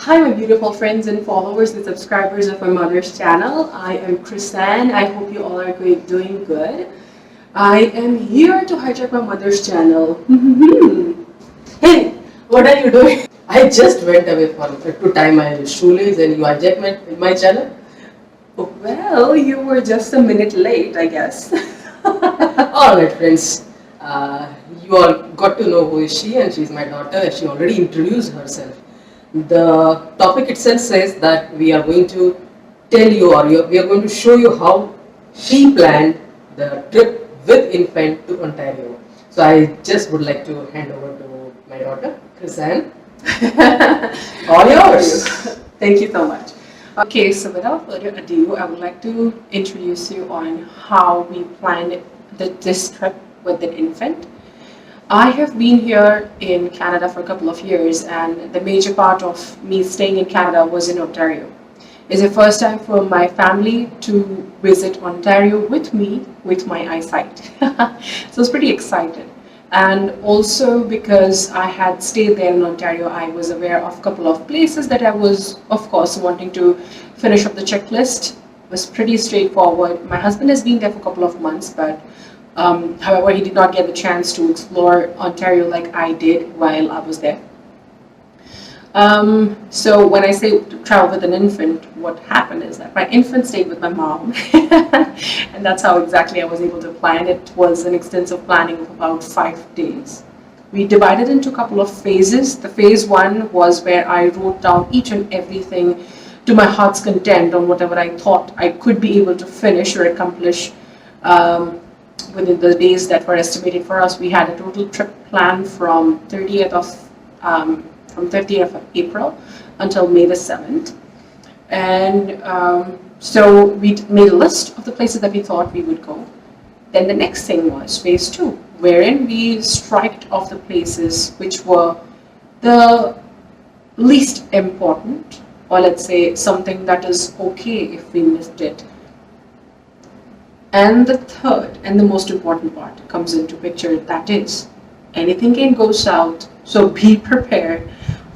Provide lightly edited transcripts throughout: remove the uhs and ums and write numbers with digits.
Hi, my beautiful friends and followers and subscribers of my mother's channel. I am Queenston. I hope you all are doing good. I am here to hijack my mother's channel. Hey, what are you doing? I just went away to tie my shoelace and you hijacked my channel. Well, you were just a minute late, I guess. Alright friends, you all got to know who is she, and she's my daughter. She already introduced herself. The topic itself says that we are going to tell you, or we are going to show you how she planned the trip with infant to Ontario. So I just would like to hand over to my daughter, Chrisanne. All yours. Thank you so much. Okay, so without further ado, I would like to introduce you on how we planned this trip with an infant. I have been here in Canada for a couple of years, and the major part of me staying in Canada was in Ontario. It's the first time for my family to visit Ontario with me with my eyesight. So I was pretty excited. And also because I had stayed there in Ontario, I was aware of a couple of places that I was, of course, wanting to finish up the checklist. It was pretty straightforward. My husband has been there for a couple of months, but however, he did not get the chance to explore Ontario like I did while I was there. So when I say to travel with an infant, what happened is that my infant stayed with my mom. And that's how exactly I was able to plan. It was an extensive planning of about 5 days. We divided into a couple of phases. The phase 1 was where I wrote down each and everything to my heart's content on whatever I thought I could be able to finish or accomplish within the days that were estimated for us. We had a total trip plan from 30th of April until May the 7th. And so we made a list of the places that we thought we would go. Then the next thing was phase 2, wherein we striked off the places which were the least important, or let's say something that is okay if we missed it. And the third and the most important part comes into picture, that is, anything can go south, so be prepared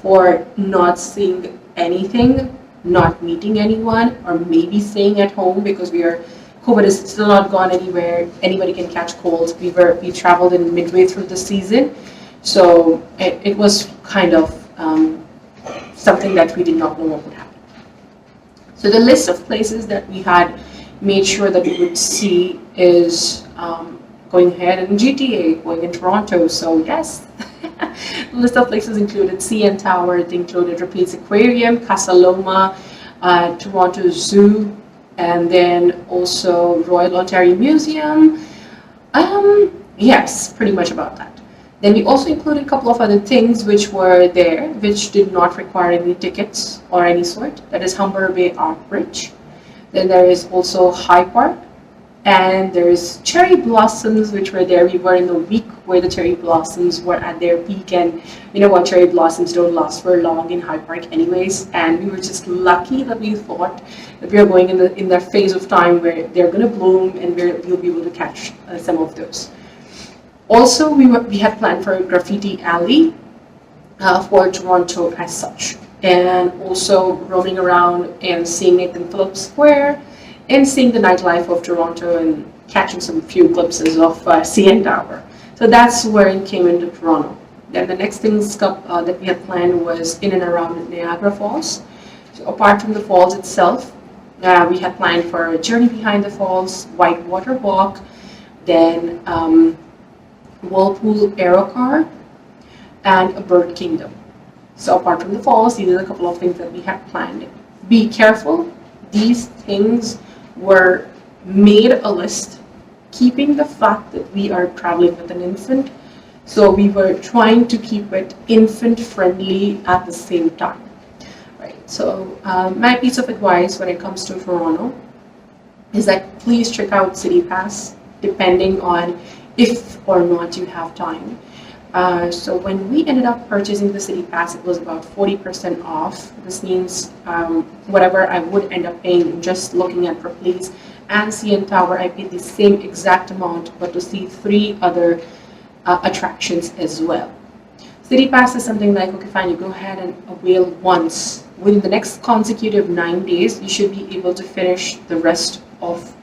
for not seeing anything, not meeting anyone, or maybe staying at home because COVID is still not gone anywhere. Anybody can catch colds. We traveled in midway through the season, so it was kind of something that we did not know what would happen. So the list of places that we had made sure that we would see is going ahead in GTA, going in Toronto. So yes, the list of places included CN Tower, it included Ripley's Aquarium, Casa Loma, Toronto Zoo, and then also Royal Ontario Museum. Yes, pretty much about that. Then we also included a couple of other things which were there, which did not require any tickets or any sort. That is Humber Bay Art Bridge. Then there is also High Park, and there's cherry blossoms which were there. We were in the week where the cherry blossoms were at their peak, and you know what, cherry blossoms don't last for long in High Park anyways, and we were just lucky that we thought that we are going in that phase of time where they're going to bloom and we'll be able to catch some of those. Also, we had planned for a graffiti alley for Toronto as such, and also roaming around and seeing Nathan Phillips Square and seeing the nightlife of Toronto and catching some few glimpses of CN Tower. So that's where it came into Toronto. Then the next things that we had planned was in and around Niagara Falls. So apart from the falls itself, we had planned for a journey behind the falls, whitewater walk, then Whirlpool aero car, and a bird kingdom. So apart from the falls, these are a couple of things that we had planned. Be careful, these things were made a list, keeping the fact that we are traveling with an infant. So we were trying to keep it infant friendly at the same time. Right. So my piece of advice when it comes to Toronto is that please check out City Pass, depending on if or not you have time. So when we ended up purchasing the City Pass, it was about 40% off. This means whatever I would end up paying just looking at Ripley's and CN Tower, I paid the same exact amount, but to see 3 other attractions as well. City Pass is something like, okay, fine, you go ahead and avail once within the next consecutive 9 days, you should be able to finish the rest of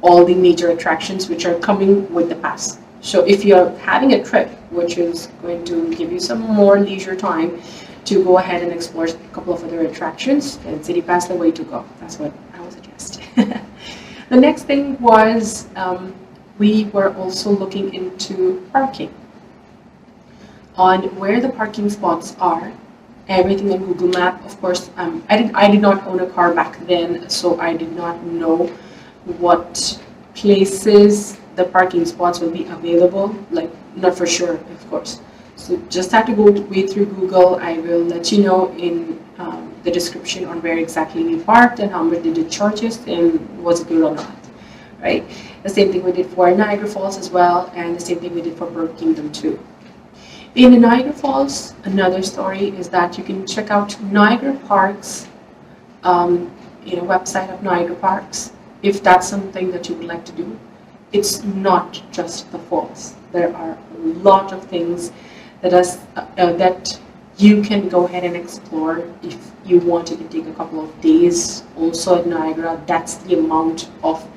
all the major attractions which are coming with the pass. So if you're having a trip which is going to give you some more leisure time to go ahead and explore a couple of other attractions, then City Pass the way to go. That's what I would suggest. The next thing was we were also looking into parking, on where the parking spots are. Everything on Google Map, of course. I did not own a car back then, so I did not know what places the parking spots will be available. Like, not for sure, of course. So just have to go way through Google. I will let you know in the description on where exactly we parked and how much did it charge us and was it good or not, right? The same thing we did for Niagara Falls as well, and the same thing we did for Bird Kingdom too. In Niagara Falls, another story is that you can check out Niagara Parks, website of Niagara Parks, if that's something that you would like to do. It's not just the falls. There are a lot of things that you can go ahead and explore. If you want, you can take a couple of days also at Niagara. That's the amount of,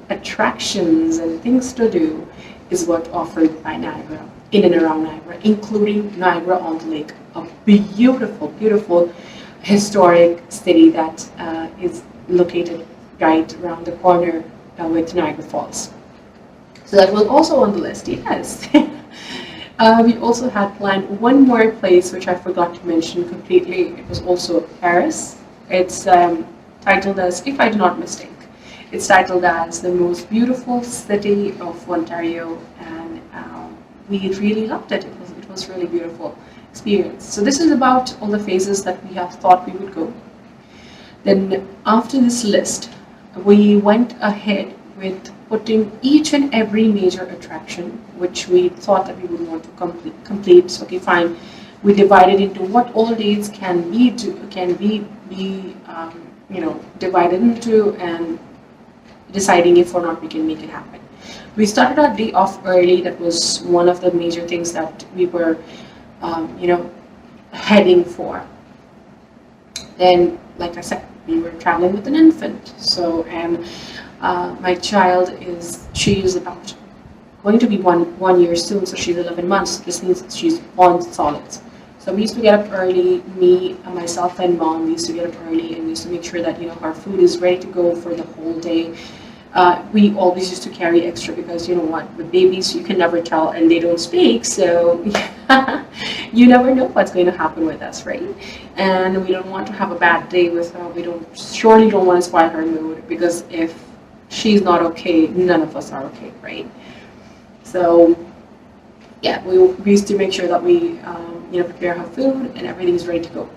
attractions and things to do is what offered by Niagara, in and around Niagara, including Niagara on the Lake, a beautiful, beautiful historic city that is located right around the corner with Niagara Falls. So that was also on the list, yes. We also had planned one more place which I forgot to mention completely. It was also Paris. It's titled as, if I do not mistake, it's titled as the most beautiful city of Ontario, and we really loved it. It was really beautiful experience. So this is about all the phases that we have thought we would go. Then after this list, we went ahead with putting each and every major attraction which we thought that we would want to complete. So, okay, fine. We divided into what all days can be divided into, and deciding if or not we can make it happen. We started our day off early. That was one of the major things that we were, heading for. Then, like I said, we were traveling with an infant. So, and my child she is about going to be one year soon, so she's 11 months. This means she's on solids. So we used to get up early, myself and mom, we used to get up early and we used to make sure that, our food is ready to go for the whole day. We always used to carry extra because, with babies, you can never tell and they don't speak, so you never know what's going to happen with us, right? And we don't want to have a bad day with her. We surely don't want to spoil her mood, because if she's not okay, none of us are okay, right? So, yeah, we used to make sure that we, prepare her food and everything's ready to go.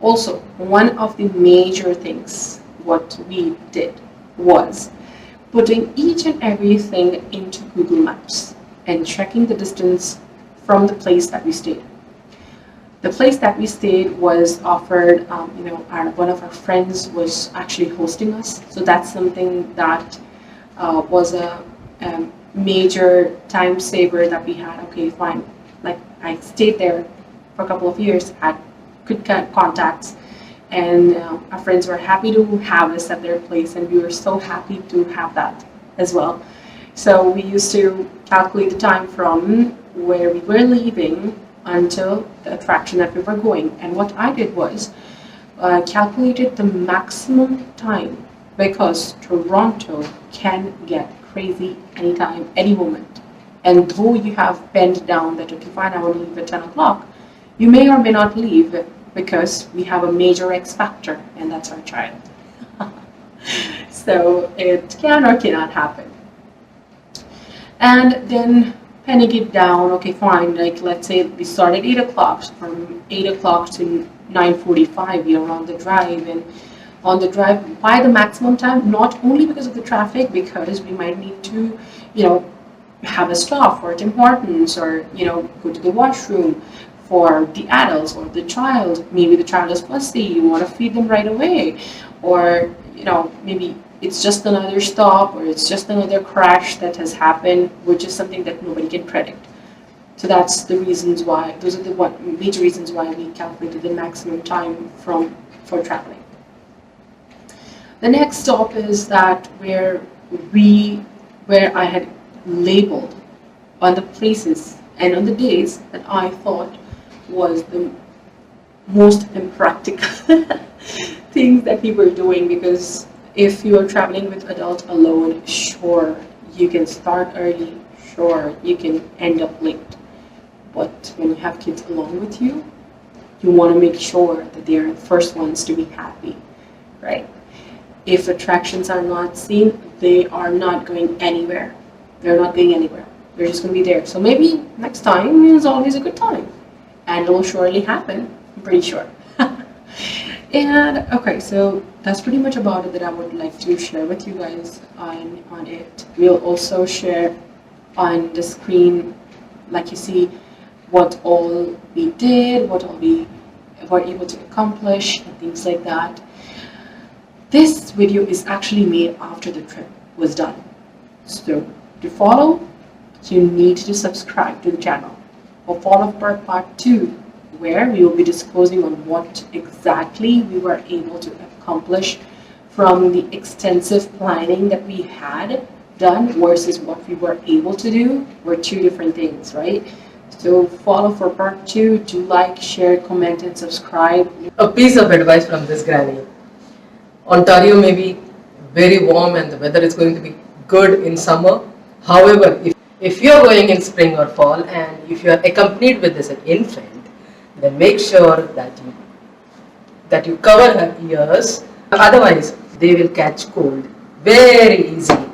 Also, one of the major things what we did was putting each and everything into Google Maps and checking the distance from the place that we stayed. The place that we stayed was offered, one of our friends was actually hosting us. So that's something that was a major time saver that we had. Okay, fine. Like, I stayed there for a couple of years, had good contacts, and our friends were happy to have us at their place, and we were so happy to have that as well. So we used to calculate the time from where we were leaving until the attraction that we were going. And what I did was calculated the maximum time, because Toronto can get crazy anytime, any moment. And though you have penned down that, okay, fine, I want to leave at 10 o'clock, you may or may not leave, because we have a major X factor, and that's our child. So it can or cannot happen. And then penning it down, okay, fine, like let's say we start at 8 o'clock, from 8 o'clock to 9:45, we are on the drive, and on the drive by the maximum time, not only because of the traffic, because we might need to, have a stop for Tim Hortons, or, go to the washroom for the adults or the child. Maybe the child is fussy, you want to feed them right away, or, maybe it's just another stop, or it's just another crash that has happened, which is something that nobody can predict. So that's the reasons why, those are the major reasons why we calculated the maximum time for traveling. The next stop is that where I had labeled on the places and on the days that I thought was the most impractical things that we were doing, because if you are traveling with adults alone, sure, you can start early, sure, you can end up late. But when you have kids along with you, you want to make sure that they are the first ones to be happy, right? If attractions are not seen, they are not going anywhere. They're not going anywhere. They're just going to be there. So maybe next time is always a good time. And it will surely happen, I'm pretty sure. And okay, so that's pretty much about it that I would like to share with you guys on it. We'll also share on the screen, like you see, what all we did, what all we were able to accomplish, and things like that. This video is actually made after the trip was done. So to follow, you need to subscribe to the channel. Or follow for part 2, where we will be disclosing on what exactly we were able to accomplish from the extensive planning that we had done versus what we were able to do were two different things, right? So follow for part 2. Do like, share, comment, and subscribe. A piece of advice from this granny. Ontario may be very warm and the weather is going to be good in summer. However, if you are going in spring or fall and if you are accompanied with this infant, then make sure that you cover her ears. Otherwise, they will catch cold very easily.